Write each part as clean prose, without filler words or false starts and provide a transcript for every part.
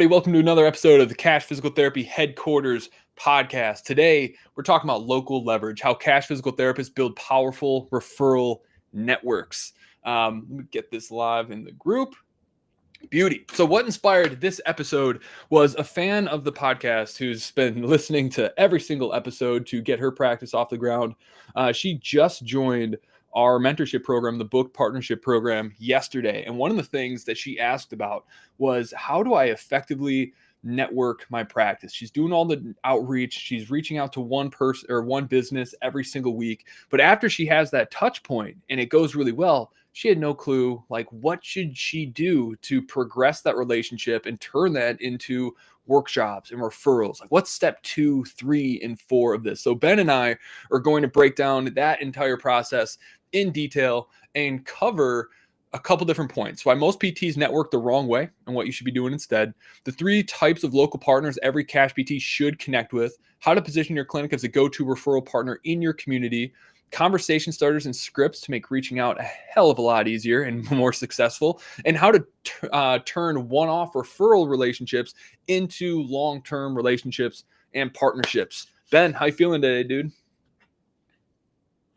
Welcome to another episode of the Cash Physical Therapy Headquarters podcast. Today, we're talking about local leverage, how cash physical therapists build powerful referral networks. Let me get this live in the group. Beauty. So what inspired this episode was a fan of the podcast who's been listening to every single episode to get her practice off the ground. She just joined our mentorship program, the book partnership program, yesterday. And one of the things that she asked about was, how do I effectively network my practice? She's doing all the outreach. She's reaching out to one person or one business every single week. But after she has that touch point and it goes really well, she had no clue, like, what should she do to progress that relationship and turn that into workshops and referrals? Like, what's step 2, 3, and 4 of this? So Ben and I are going to break down that entire process in detail and cover a couple different points. Why most PTs network the wrong way and what you should be doing instead. The 3 types of local partners every cash PT should connect with. How to position your clinic as a go-to referral partner in your community. Conversation starters and scripts to make reaching out a hell of a lot easier and more successful, and how to turn one-off referral relationships into long-term relationships and partnerships. Ben, how you feeling today, dude?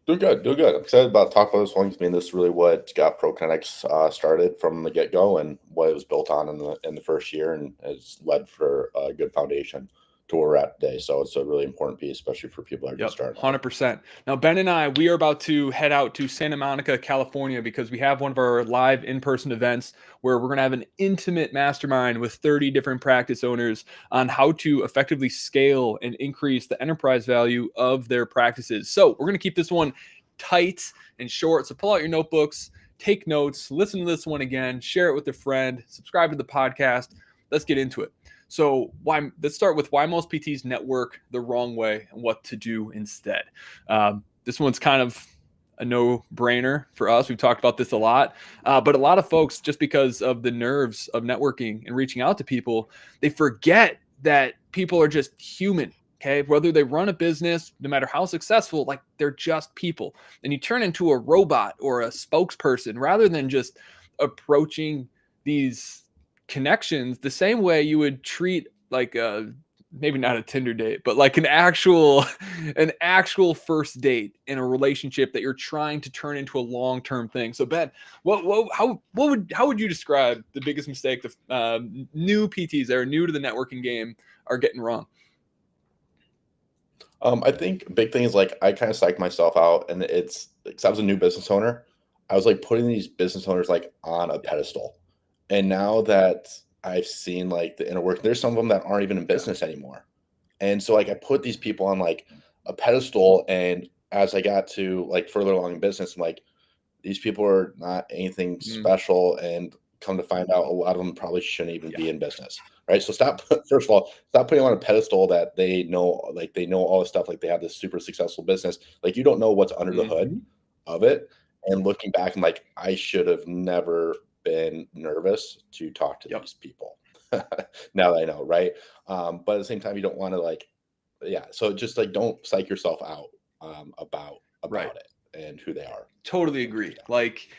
Doing good. I'm excited about talking about this one. I mean, this is really what got ProKinetics started from the get-go and what it was built on in the first year, and has led for a good foundation to where we're at today. So it's a really important piece, especially for people that are just starting. 100%. Now, Ben and I, we are about to head out to Santa Monica, California, because we have one of our live in-person events where we're going to have an intimate mastermind with 30 different practice owners on how to effectively scale and increase the enterprise value of their practices. So we're going to keep this one tight and short. So pull out your notebooks, take notes, listen to this one again, share it with a friend, subscribe to the podcast. Let's get into it. So let's start with why most PTs network the wrong way and what to do instead. This one's kind of a no-brainer for us. We've talked about this a lot, but a lot of folks, just because of the nerves of networking and reaching out to people, they forget that people are just human. Okay, whether they run a business, no matter how successful, like, they're just people. And you turn into a robot or a spokesperson rather than just approaching these connections the same way you would treat, like, maybe not a Tinder date, but like an actual first date in a relationship that you're trying to turn into a long-term thing. So Ben, how would you describe the biggest mistake the new PTs that are new to the networking game are getting wrong? I think a big thing is, like, I kind of psyched myself out, and it's because I was a new business owner. I was like putting these business owners like on a pedestal. And now that I've seen like the inner work, there's some of them that aren't even in business anymore. And so like I put these people on like a pedestal, and as I got to like further along in business, I'm like, these people are not anything special, and come to find out a lot of them probably shouldn't even be in business. Right. So first of all, stop putting them on a pedestal that they know all this stuff, like they have this super successful business. Like, you don't know what's under the hood of it. And looking back, I'm like, I should have never been nervous to talk to these people. Now that I know, right? But at the same time, you don't want to so just like don't psych yourself out about it and who they are. Totally agree. Like,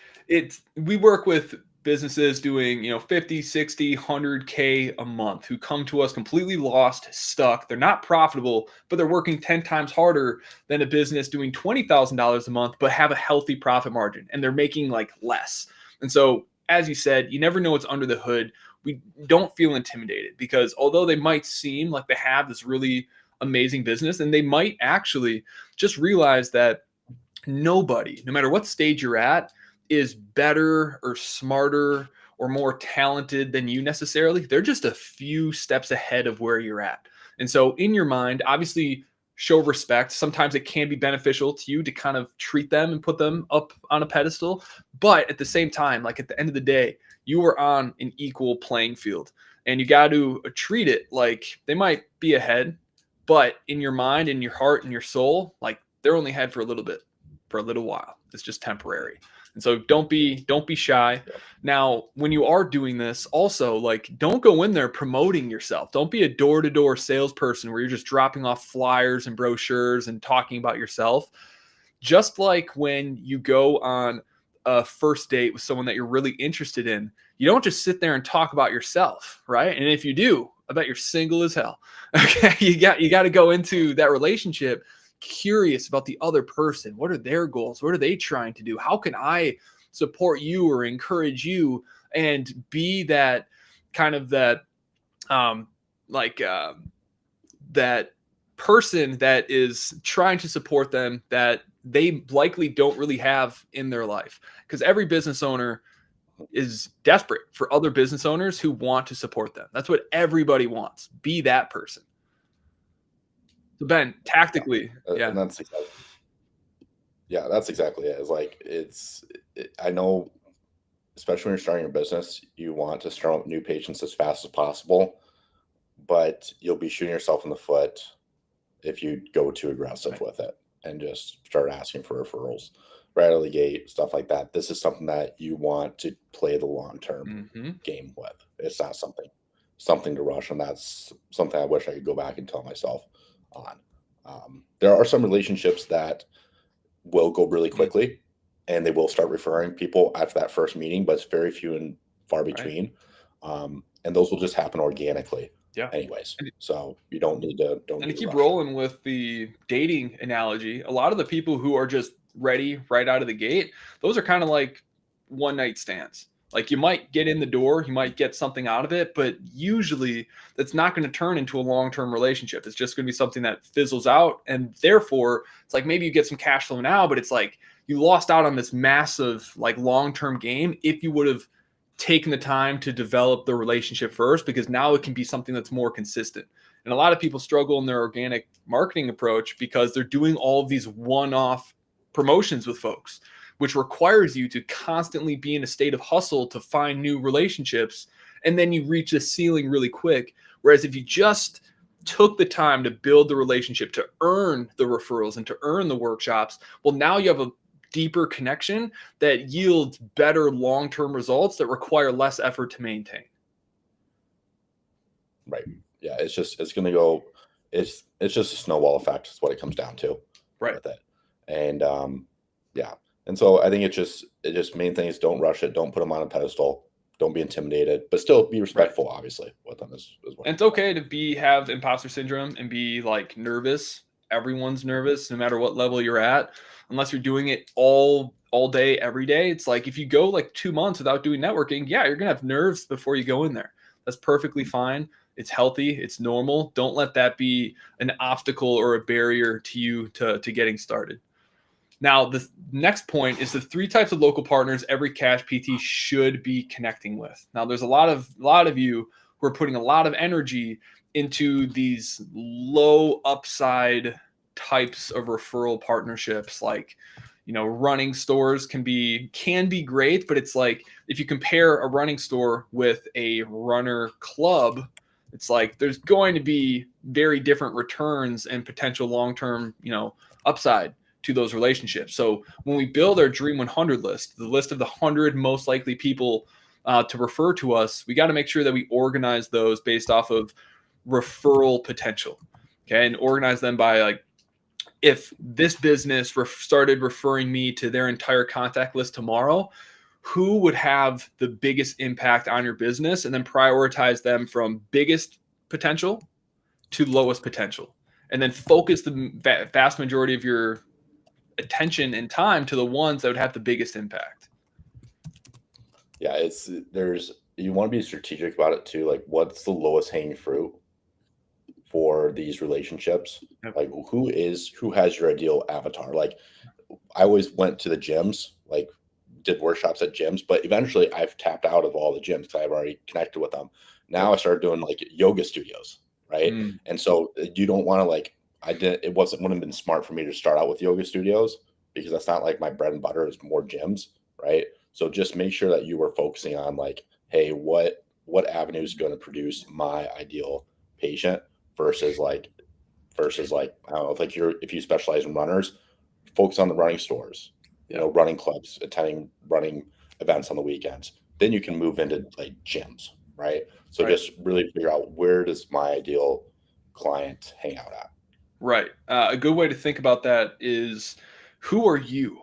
we work with businesses doing, 50, 60, 100K a month who come to us completely lost, stuck. They're not profitable, but they're working 10 times harder than a business doing $20,000 a month, but have a healthy profit margin, and they're making like less. And so, as you said, you never know what's under the hood. We don't feel intimidated, because although they might seem like they have this really amazing business, and they might actually just realize that nobody, no matter what stage you're at, is better or smarter or more talented than you necessarily. They're just a few steps ahead of where you're at. And so in your mind, obviously, show respect. Sometimes it can be beneficial to you to kind of treat them and put them up on a pedestal. But at the same time, like, at the end of the day, you are on an equal playing field, and you got to treat it like they might be ahead, but in your mind, in your heart, and your soul, like, they're only ahead for a little bit, for a little while. It's just temporary. And so don't be shy. Now, when you are doing this, also, like, don't go in there promoting yourself. Don't be a door-to-door salesperson where you're just dropping off flyers and brochures and talking about yourself. Just like when you go on a first date with someone that you're really interested in, you don't just sit there and talk about yourself, right? And if you do, I bet you're single as hell. Okay, you got to go into that relationship curious about the other person. What are their goals? What are they trying to do? How can I support you or encourage you, and be that kind of that like that person that is trying to support them that they likely don't really have in their life, because every business owner is desperate for other business owners who want to support them. That's what everybody wants. Be that person. So Ben, tactically, And that's exactly it. It's like I know, especially when you're starting your business, you want to start up new patients as fast as possible, but you'll be shooting yourself in the foot if you go too aggressive with it and just start asking for referrals right out of the gate, stuff like that. This is something that you want to play the long term game with. It's not something to rush, and that's something I wish I could go back and tell myself on. There are some relationships that will go really quickly, and they will start referring people after that first meeting, but it's very few and far between. And those will just happen organically. Anyways, so you don't need to keep rolling with the dating analogy. A lot of the people who are just ready right out of the gate, those are kind of like one night stands. Like, you might get in the door, you might get something out of it, but usually that's not going to turn into a long-term relationship. It's just going to be something that fizzles out. And therefore, it's like maybe you get some cash flow now, but it's like you lost out on this massive like long-term game if you would have taken the time to develop the relationship first, because now it can be something that's more consistent. And a lot of people struggle in their organic marketing approach because they're doing all of these one-off promotions with folks, which requires you to constantly be in a state of hustle to find new relationships. And then you reach the ceiling really quick. Whereas if you just took the time to build the relationship, to earn the referrals and to earn the workshops, well, now you have a deeper connection that yields better long-term results that require less effort to maintain. Right. Yeah. It's just a snowball effect is what it comes down to. With it. And yeah. And so I think it just main thing is don't rush it. Don't put them on a pedestal. Don't be intimidated, but still be respectful, obviously, with them as well. And it's okay to have imposter syndrome and be like nervous. Everyone's nervous, no matter what level you're at, unless you're doing it all day, every day. It's like if you go like 2 months without doing networking, yeah, you're gonna have nerves before you go in there. That's perfectly fine. It's healthy. It's normal. Don't let that be an obstacle or a barrier to you to getting started. Now, the next point is the 3 types of local partners every cash PT should be connecting with. Now, there's a lot of you who are putting a lot of energy into these low upside types of referral partnerships. Like, running stores can be great, but it's like if you compare a running store with a runner club, it's like there's going to be very different returns and potential long-term, upside to those relationships. So when we build our Dream 100 list, the list of the 100 most likely people to refer to us, we got to make sure that we organize those based off of referral potential. Okay. And organize them by like, if this business started referring me to their entire contact list tomorrow, who would have the biggest impact on your business, and then prioritize them from biggest potential to lowest potential. And then focus the vast majority of your attention and time to the ones that would have the biggest impact. Yeah, you want to be strategic about it too. Like, what's the lowest hanging fruit for these relationships? Like, who has your ideal avatar? Like, I always went to the gyms, like did workshops at gyms, but eventually I've tapped out of all the gyms because I've already connected with them. Now I started doing like yoga studios, right? And so you don't want to wouldn't have been smart for me to start out with yoga studios, because that's not like my bread and butter is more gyms, right? So just make sure that you were focusing on like, hey, what avenue is going to produce my ideal patient versus like, I don't know, if you specialize in runners, focus on the running stores, running clubs, attending running events on the weekends. Then you can move into like gyms, right? So just really figure out, where does my ideal client hang out at? Right. A good way to think about that is, who are you?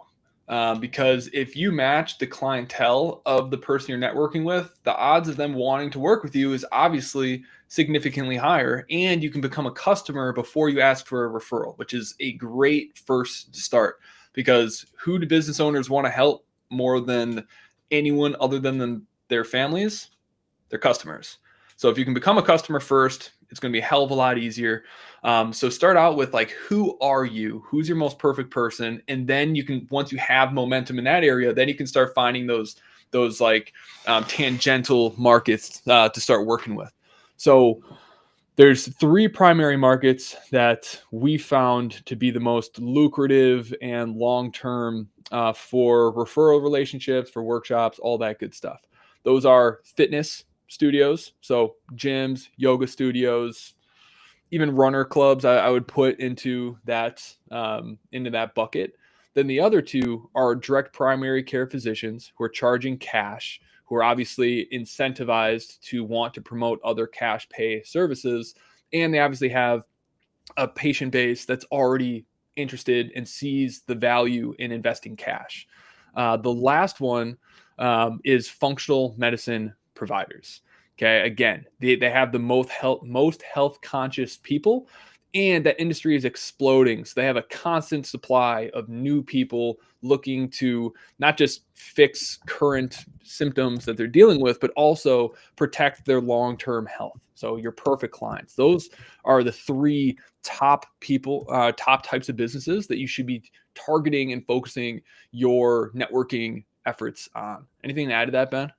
Because if you match the clientele of the person you're networking with, the odds of them wanting to work with you is obviously significantly higher, and you can become a customer before you ask for a referral, which is a great first start. Because who do business owners want to help more than anyone other than their families? Their customers. So if you can become a customer first, it's going to be a hell of a lot easier. So start out with like, who are you? Who's your most perfect person? And then you can, once you have momentum in that area, then you can start finding those like tangential markets to start working with. So there's three primary markets that we found to be the most lucrative and long-term for referral relationships, for workshops, all that good stuff. Those are fitness studios, so gyms, yoga studios, even runner clubs. I would put into that bucket. Then the other two are direct primary care physicians who are charging cash, who are obviously incentivized to want to promote other cash pay services, and they obviously have a patient base that's already interested and sees the value in investing cash. The last one is functional medicine providers. Okay, again, they have the most health conscious people, and that industry is exploding. So they have a constant supply of new people looking to not just fix current symptoms that they're dealing with, but also protect their long term health. So your perfect clients. Those are the three top types of businesses that you should be targeting and focusing your networking efforts on. Anything to add to that, Ben?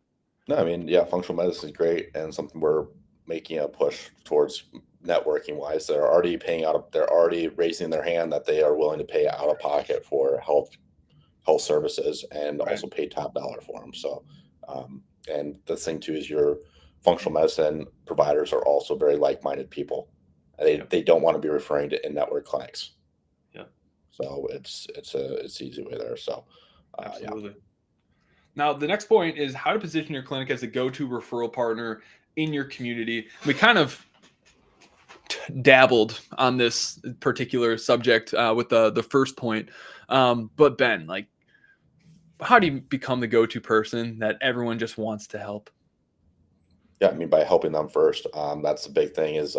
No, I mean, yeah, functional medicine is great and something we're making a push towards networking wise. They're already raising their hand that they are willing to pay out of pocket for health services and Right. also pay top dollar for them. So, and the thing too is your functional medicine providers are also very like-minded people. Yep. They don't want to be referring to in-network clinics. Yep. So it's an easy way there. So, yeah. Absolutely. Now, the next point is how to position your clinic as a go-to referral partner in your community. We kind of dabbled on this particular subject with the first point, but Ben, like, how do you become the go-to person that everyone just wants to help? Yeah, I mean, by helping them first, that's the big thing is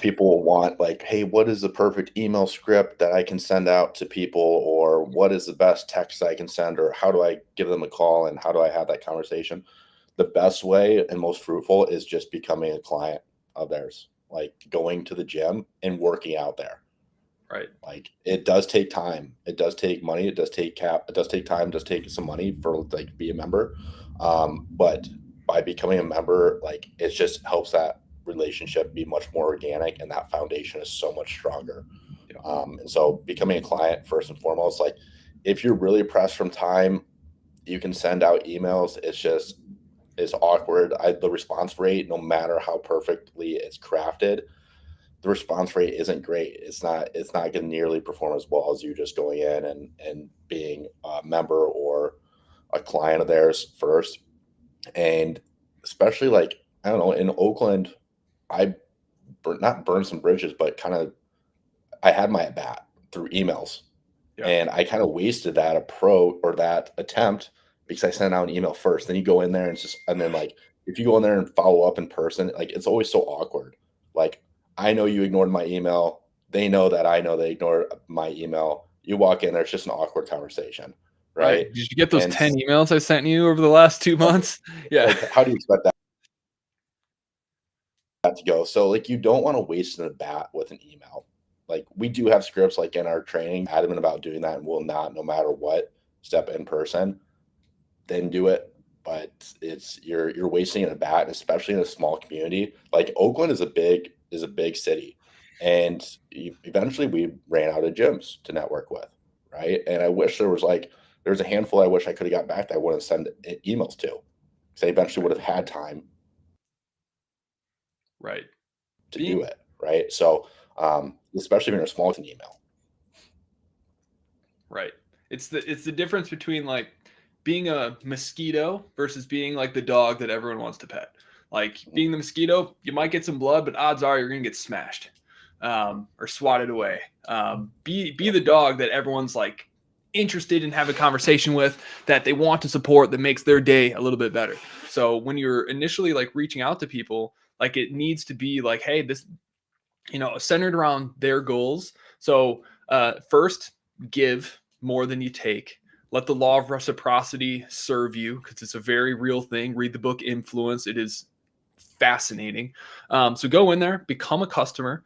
people want like, hey, what is the perfect email script that I can send out to people, or what is the best text I can send, or how do I give them a call and how do I have that conversation? The best way and most fruitful is just becoming a client of theirs, like going to the gym and working out there. Right. Like it does take time. It does take money. It does take it does take time. It does take some money for like to be a member. But by becoming a member, like it just helps that relationship be much more organic, and that foundation is so much stronger. Yeah. And so becoming a client first and foremost, like if you're really pressed from time, you can send out emails. It's awkward. The response rate, no matter how perfectly it's crafted, the response rate isn't great. It's not going to nearly perform as well as you just going in and being a member or a client of theirs first. And especially like I don't know, in Oakland, I not burned some bridges, but kind of I had my at bat through emails, Yeah. and I kind of wasted that approach or that attempt because I sent out an email first. Then you go in there and it's just and then like if you go in there and follow up in person, like it's always so awkward. Like I know you ignored my email. They know that I know they ignored my email. You walk in there, it's just an awkward conversation, Right. right? Did you get those And 10 emails I sent you over the last 2 months? Yeah. like, how do you expect that to go? So like you don't want to waste an at bat with an email. Like we do have scripts like in our training, adamant about doing that and will not, no matter what, step in person, then do it. But it's you're wasting an at bat, and especially in a small community. Like Oakland is a big city. And eventually we ran out of gyms to network with, right? And I wish there was a handful I wish I could have got back that I wouldn't send emails to. Because I eventually would have had time Right. to do Being it, right? So, especially when you're small, it's an email. right. It's the difference between like being a mosquito versus being like the dog that everyone wants to pet. Like being the mosquito, you might get some blood, but odds are you're gonna get smashed or swatted away. Be Yep. the dog that everyone's like interested in having a conversation with, that they want to support, that makes their day a little bit better. So when you're initially like reaching out to people, like it needs to be like, hey, this, centered around their goals. So first, give more than you take. Let the law of reciprocity serve you, because it's a very real thing. Read the book Influence. It is fascinating. So go in there, become a customer,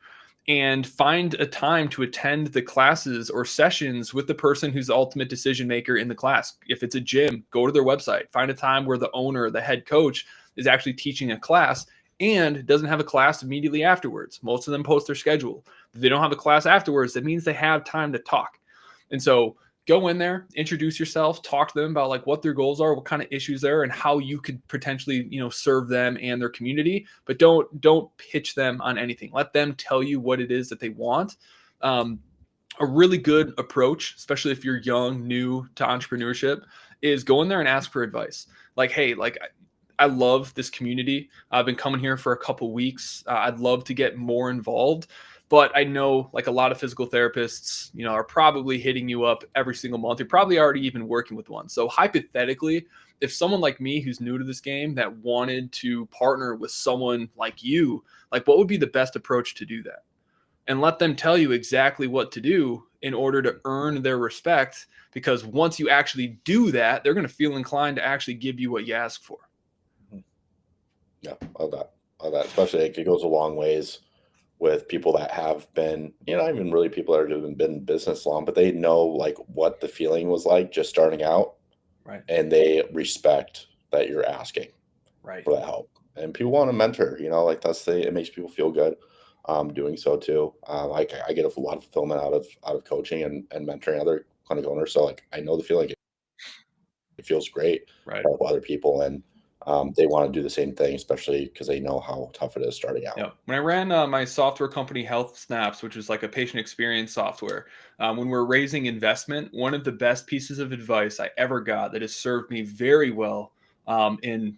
and find a time to attend the classes or sessions with the person who's the ultimate decision maker in the class. If it's a gym, go to their website, find a time where the owner, the head coach, is actually teaching a class and doesn't have a class immediately afterwards. Most of them post their schedule. If they don't have a class afterwards, that means they have time to talk. And so go in there, introduce yourself, talk to them about like what their goals are, what kind of issues there, and how you could potentially, serve them and their community. But don't pitch them on anything. Let them tell you what it is that they want. A really good approach, especially if you're young, new to entrepreneurship, is go in there and ask for advice. Like, hey, like I love this community. I've been coming here for a couple weeks. I'd love to get more involved. But I know like a lot of physical therapists, are probably hitting you up every single month. You're probably already even working with one. So hypothetically, if someone like me who's new to this game that wanted to partner with someone like you, like what would be the best approach to do that? And let them tell you exactly what to do in order to earn their respect. Because once you actually do that, they're going to feel inclined to actually give you what you ask for. Yeah, all that. Especially like, it goes a long ways with people that have been, not even really people that have been in business long, but they know like what the feeling was like just starting out, Right. and they respect that you're asking Right. for that help. And people want to mentor, like it makes people feel good doing so too. Like I get a lot of fulfillment out of coaching and mentoring other clinic owners. So like I know the feeling. It feels great Right. to help other people, and they want to do the same thing, especially because they know how tough it is starting out. Yeah. When I ran my software company, Health Snaps, which is like a patient experience software, when we're raising investment, one of the best pieces of advice I ever got that has served me very well in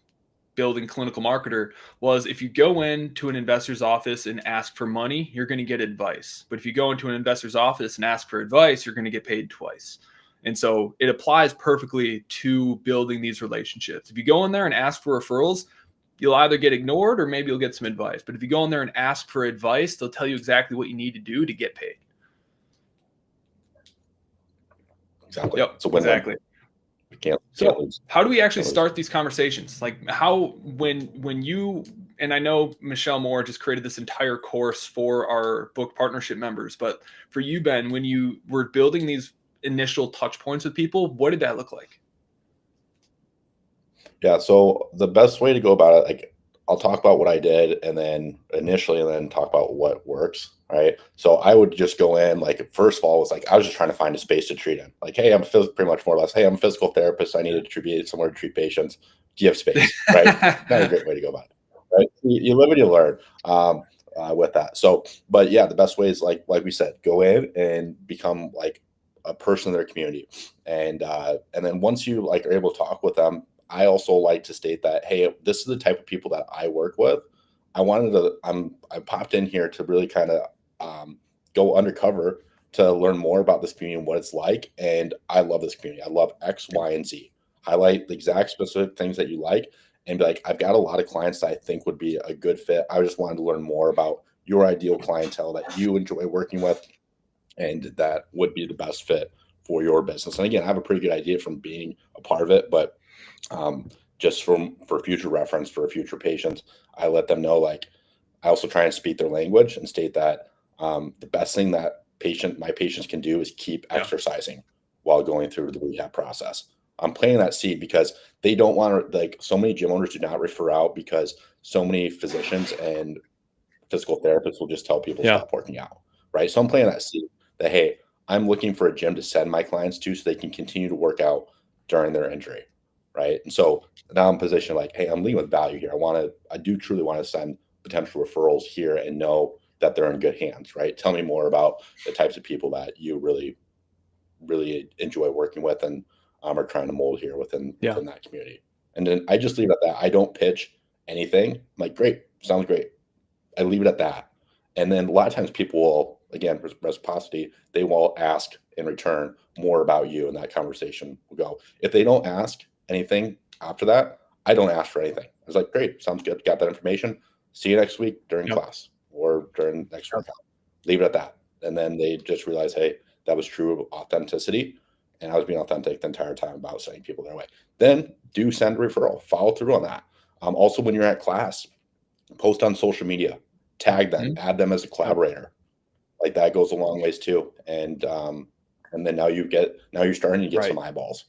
building Clinical Marketer was, if you go into an investor's office and ask for money, you're going to get advice. But if you go into an investor's office and ask for advice, you're going to get paid twice. And so it applies perfectly to building these relationships. If you go in there and ask for referrals, you'll either get ignored or maybe you'll get some advice. But if you go in there and ask for advice, they'll tell you exactly what you need to do to get paid. Exactly. Yep, It's a win-win. exactly. Can't So lose. how do we actually start these conversations? Like how, when you, and I know Michelle Moore just created this entire course for our book partnership members, but for you, Ben, when you were building these initial touch points with people, what did that look like? Yeah. So the best way to go about it, like I'll talk about what I did and then talk about what works. Right. So I would just go in, like, first of all, was like, I was just trying to find a space to treat in. Like, hey, pretty much more or less, hey, I'm a physical therapist. I need to be somewhere to treat patients. Do you have space? Right. Not a great way to go about it. Right. You live and you learn with that. So, but yeah, the best way is like we said, go in and become like a person in their community. And then once you like are able to talk with them, I also like to state that, hey, this is the type of people that I work with. I popped in here to really kind of go undercover to learn more about this community and what it's like. And I love this community. I love X, Y, and Z. Highlight the exact specific things that you like and be like, I've got a lot of clients that I think would be a good fit. I just wanted to learn more about your ideal clientele that you enjoy working with and that would be the best fit for your business. And again, I have a pretty good idea from being a part of it, but just for future reference for future patients, I let them know, like, I also try and speak their language and state that the best thing that my patients can do is keep exercising while going through the rehab process. I'm planting that seed because they don't want to, like, so many gym owners do not refer out because so many physicians and physical therapists will just tell people stop working out. Right. So I'm planting that seed that, hey, I'm looking for a gym to send my clients to so they can continue to work out during their injury. Right. And so now I'm positioned like, hey, I'm leading with value here. I do truly want to send potential referrals here and know that they're in good hands. Right. Tell me more about the types of people that you really, really enjoy working with and are trying to mold here within that community. And then I just leave it at that. I don't pitch anything. I'm like, great, sounds great. I leave it at that. And then a lot of times people will, again, reciprocity, they will ask in return more about you, and that conversation will go. If they don't ask anything after that, I don't ask for anything. I was like, great, sounds good. Got that information. See you next week during class or during next workout. Leave it at that. And then they just realize, hey, that was true authenticity. And I was being authentic the entire time about sending people their way. Then do send a referral. Follow through on that. Also, when you're at class, post on social media, tag them, add them as a collaborator. Like that goes a long ways too. And then now you're starting to get some eyeballs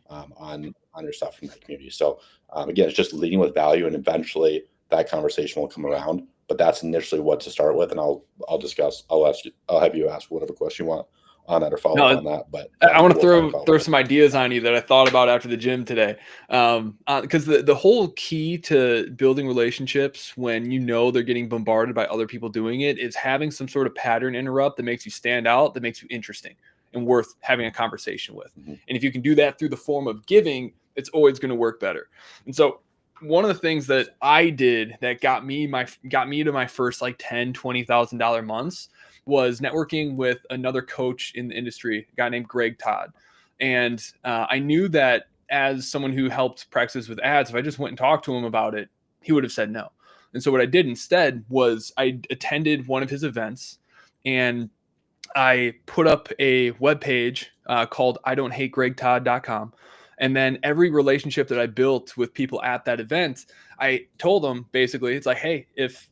on your stuff from that community. So again, it's just leading with value, and eventually that conversation will come around. But that's initially what to start with, and I'll have you ask whatever question you want on that or follow up on that. But I want to throw some ideas on you that I thought about after the gym today. Because the whole key to building relationships when you know they're getting bombarded by other people doing it is having some sort of pattern interrupt that makes you stand out, that makes you interesting and worth having a conversation with. And if you can do that through the form of giving, it's always going to work better. And so one of the things that I did that got me to my first like $10,000, $20,000 months was networking with another coach in the industry, a guy named Greg Todd. And I knew that as someone who helped practice with ads, if I just went and talked to him about it, he would have said no. And so what I did instead was I attended one of his events, and I put up a webpage called idon'thategregtodd.com. And then every relationship that I built with people at that event, I told them basically, it's like, hey, if,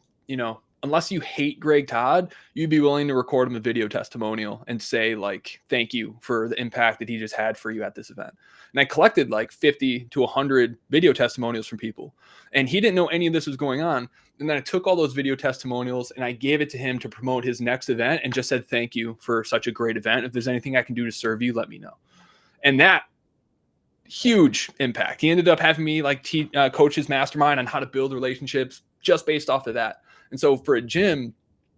unless you hate Greg Todd, you'd be willing to record him a video testimonial and say like, thank you for the impact that he just had for you at this event. And I collected like 50 to 100 video testimonials from people. And he didn't know any of this was going on. And then I took all those video testimonials and I gave it to him to promote his next event and just said, thank you for such a great event. If there's anything I can do to serve you, let me know. And that huge impact. He ended up having me like coach his mastermind on how to build relationships just based off of that. And so for a gym,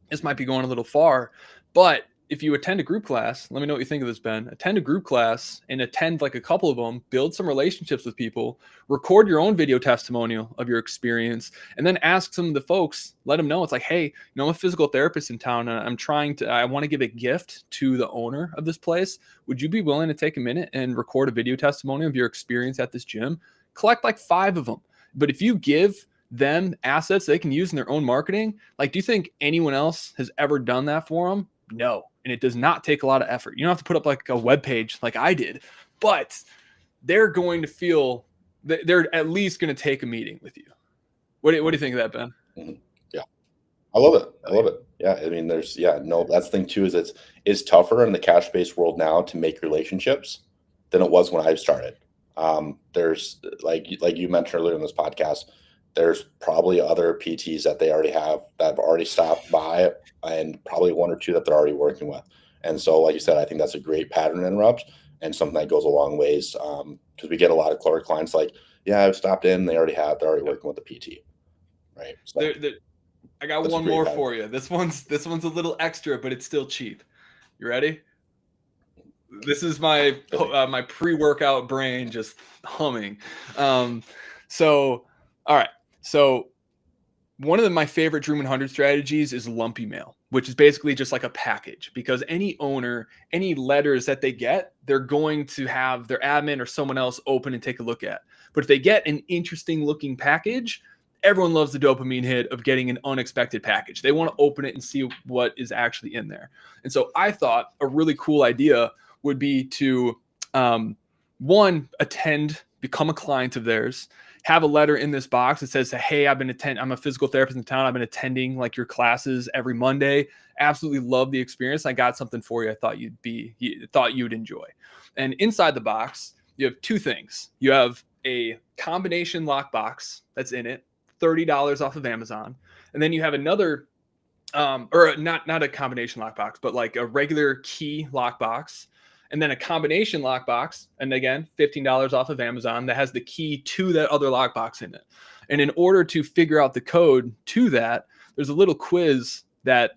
this might be going a little far, but if you attend a group class, let me know what you think of this, Ben. Attend a group class and attend like a couple of them, build some relationships with people, record your own video testimonial of your experience, and then ask some of the folks, let them know. It's like, hey, I'm a physical therapist in town and I want to give a gift to the owner of this place. Would you be willing to take a minute and record a video testimonial of your experience at this gym? Collect like 5 of them. But if you give them assets they can use in their own marketing, like, do you think anyone else has ever done that for them? No. And it does not take a lot of effort. You don't have to put up like a web page like I did, but they're going to feel that they're at least going to take a meeting with you. What do you think of that, Ben? Yeah, I love it. I love it. Yeah. I mean, that's the thing too, is it's tougher in the cash-based world now to make relationships than it was when I started. There's like you mentioned earlier in this podcast, there's probably other PTs that they already have that have already stopped by, and probably 1 or 2 that they're already working with. And so, like you said, I think that's a great pattern interrupt and something that goes a long ways, because we get a lot of clients like, yeah, I've stopped in. They're already working with the PT, right? So I got one more for you. This one's a little extra, but it's still cheap. You ready? This is my my pre-workout brain just humming. So all right. So one of my favorite Dream 100 strategies is lumpy mail, which is basically just like a package, because any owner, any letters that they get, they're going to have their admin or someone else open and take a look at. But if they get an interesting looking package, everyone loves the dopamine hit of getting an unexpected package. They want to open it and see what is actually in there. And so I thought a really cool idea would be to, become a client of theirs, have a letter in this box that says, hey, I'm a physical therapist in town. I've been attending like your classes every Monday. Absolutely love the experience. I got something for you. I thought you'd enjoy. And inside the box, you have 2 things. You have a combination lockbox that's in it, $30 off of Amazon. And then you have another, or not a combination lockbox, but like a regular key lockbox. And then a combination lockbox, and again, $15 off of Amazon, that has the key to that other lockbox in it. And in order to figure out the code to that, there's a little quiz that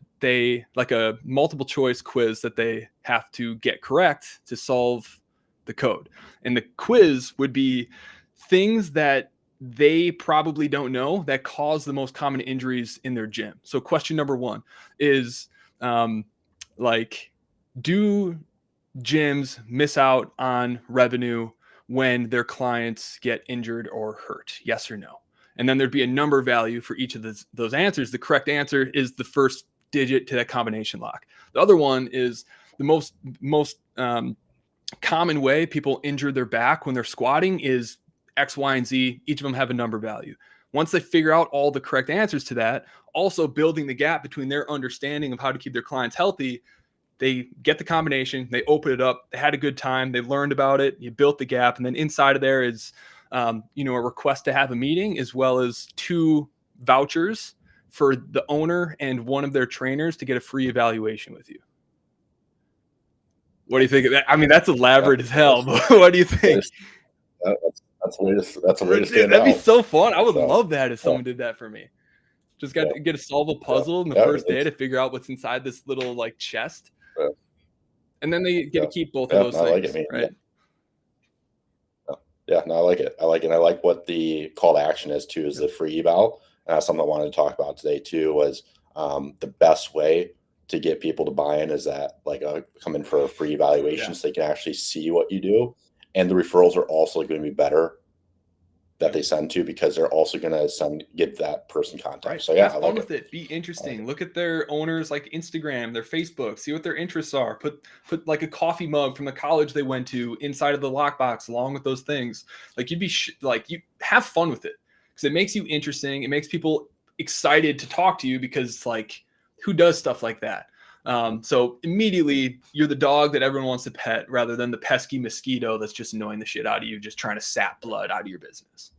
like a multiple choice quiz that they have to get correct to solve the code. And the quiz would be things that they probably don't know that cause the most common injuries in their gym. So question number 1 is gyms miss out on revenue when their clients get injured or hurt? Yes or no? And then there'd be a number value for each of those answers. The correct answer is the first digit to that combination lock. The other one is the most common way people injure their back when they're squatting is X, Y, and Z. Each of them have a number value. Once they figure out all the correct answers to that, also building the gap between their understanding of how to keep their clients healthy, they get the combination, they open it up, they had a good time, they learned about it, you built the gap, and then inside of there is, a request to have a meeting, as well as 2 vouchers for the owner and one of their trainers to get a free evaluation with you. What do you think of that? I mean, that's elaborate as hell, but what do you think? That's a way to stand That'd be out. so fun. I would love that if someone did that for me. Just got to get to solve a puzzle in the first day to figure out what's inside this little like chest. And then they get to keep both of those things, like it, right? Yeah, no, I like it. I like it. And I like what the call to action is too, is the free eval. And that's something I wanted to talk about today too, was the best way to get people to buy in is that like come in for a free evaluation so they can actually see what you do. And the referrals are also going to be better that they send to, because they're also going to get that person contact. Right. So yeah, have fun with it. Be interesting. Look at their owners, like Instagram, their Facebook, see what their interests are. Put like a coffee mug from the college they went to inside of the lockbox along with those things. Like you have fun with it, because it makes you interesting. It makes people excited to talk to you, because like, who does stuff like that? So immediately you're the dog that everyone wants to pet, rather than the pesky mosquito that's just annoying the shit out of you, just trying to sap blood out of your business.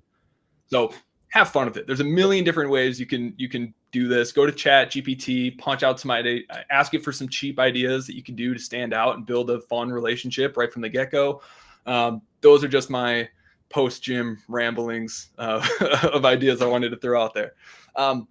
So have fun with it. There's a million different ways you can do this. Go to Chat GPT, punch out some idea, ask it for some cheap ideas that you can do to stand out and build a fun relationship right from the get-go. Those are just my post-gym ramblings of ideas I wanted to throw out there.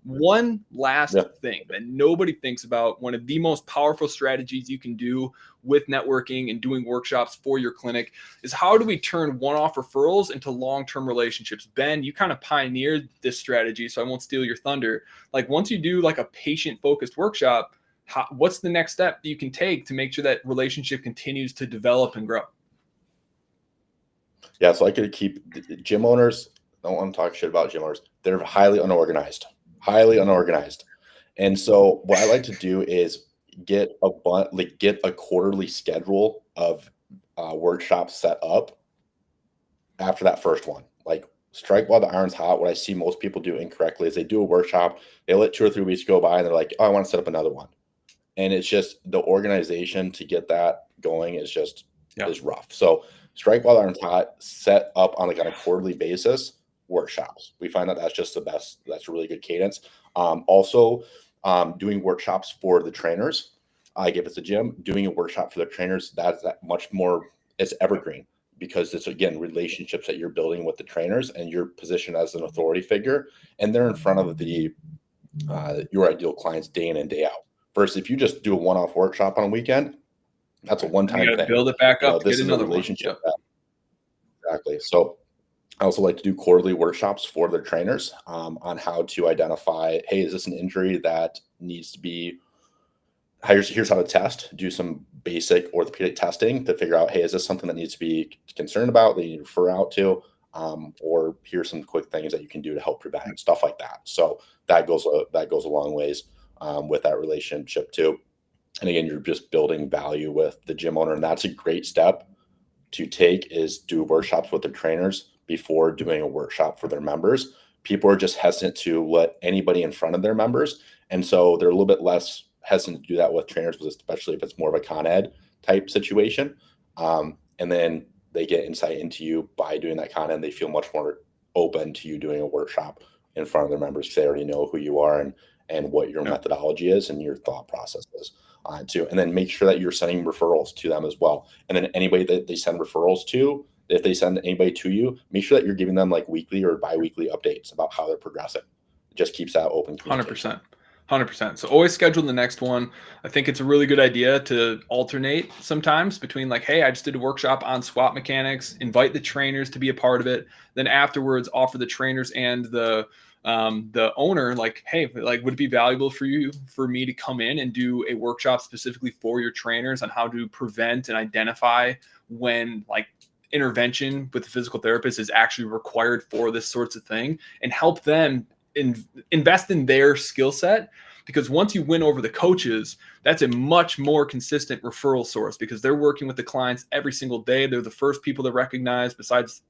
One last thing that nobody thinks about, one of the most powerful strategies you can do with networking and doing workshops for your clinic, is how do we turn one-off referrals into long-term relationships? Ben, you kind of pioneered this strategy, so I won't steal your thunder. Like, once you do like a patient-focused workshop, what's the next step that you can take to make sure that relationship continues to develop and grow? Yeah, so I could keep gym owners. I don't want to talk shit about gym owners. They're highly unorganized. And so what I like to do is get a quarterly schedule of workshops set up after that first one. Like, strike while the iron's hot. What I see most people do incorrectly is they do a workshop, they let 2 or 3 weeks go by, and they're like, oh, I want to set up another one. And it's just the organization to get that going is just is rough. So strike while the iron's hot, set up on a quarterly basis workshops. We find that that's just the best. That's a really good cadence. Also, doing workshops for the trainers. Like if it's a gym, doing a workshop for the trainers, that's that much more. It's evergreen, because it's, again, relationships that you're building with the trainers, and your position as an authority figure, and they're in front of your ideal clients day in and day out. Versus if you just do a one-off workshop on a weekend, that's a one-time thing. Build it back up. This is a relationship. Exactly. So I also like to do quarterly workshops for their trainers on how to identify, hey, is this an injury that needs to be, here's how to test, do some basic orthopedic testing to figure out, hey, is this something that needs to be concerned about, that you need to refer out to, or here's some quick things that you can do to help prevent, stuff like that. So that goes a long ways with that relationship too. And again, you're just building value with the gym owner, and that's a great step to take, is do workshops with the trainers before doing a workshop for their members. People are just hesitant to let anybody in front of their members, and so they're a little bit less hesitant to do that with trainers, especially if it's more of a con ed type situation. And then they get insight into you by doing that con ed, and they feel much more open to you doing a workshop in front of their members, because they already know who you are and what your methodology is and your thought process is too. And then make sure that you're sending referrals to them as well. And then anybody that they send referrals to, if they send anybody to you, make sure that you're giving them like weekly or bi-weekly updates about how they're progressing. It just keeps that open communication. 100%. So always schedule the next one. I think it's a really good idea to alternate sometimes between like, hey, I just did a workshop on squat mechanics, invite the trainers to be a part of it. Then afterwards, offer the trainers and the the owner, like, hey, like, would it be valuable for me to come in and do a workshop specifically for your trainers on how to prevent and identify when like intervention with the physical therapist is actually required for this sorts of thing, and help them invest in their skill set. Because once you win over the coaches, that's a much more consistent referral source, because they're working with the clients every single day. They're the first people to recognize, besides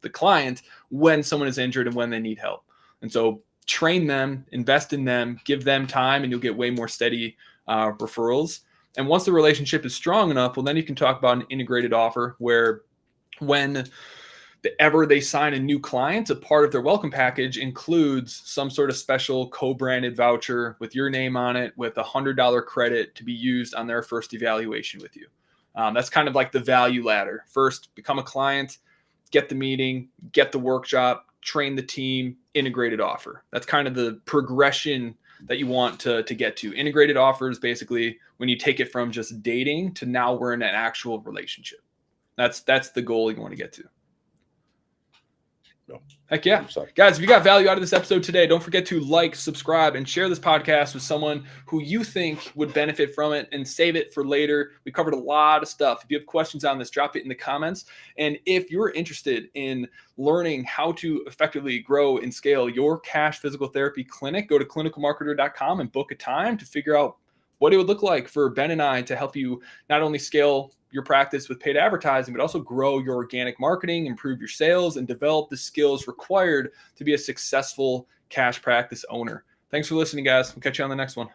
the client, when someone is injured and when they need help. And so train them, invest in them, give them time, and you'll get way more steady referrals. And once the relationship is strong enough, well, then you can talk about an integrated offer where when ever they sign a new client, a part of their welcome package includes some sort of special co-branded voucher with your name on it, with $100 credit to be used on their first evaluation with you. That's kind of like the value ladder. First, become a client, get the meeting, get the workshop, train the team, integrated offer. That's kind of the progression that you want to get to. Integrated offers, basically, when you take it from just dating to now we're in an actual relationship. That's the goal you want to get to. No. Heck yeah. Guys, if you got value out of this episode today, don't forget to like, subscribe, and share this podcast with someone who you think would benefit from it, and save it for later. We covered a lot of stuff. If you have questions on this, drop it in the comments. And if you're interested in learning how to effectively grow and scale your cash physical therapy clinic, go to clinicalmarketer.com and book a time to figure out what it would look like for Ben and I to help you not only scale your practice with paid advertising, but also grow your organic marketing, improve your sales, and develop the skills required to be a successful cash practice owner. Thanks for listening, guys. We'll catch you on the next one.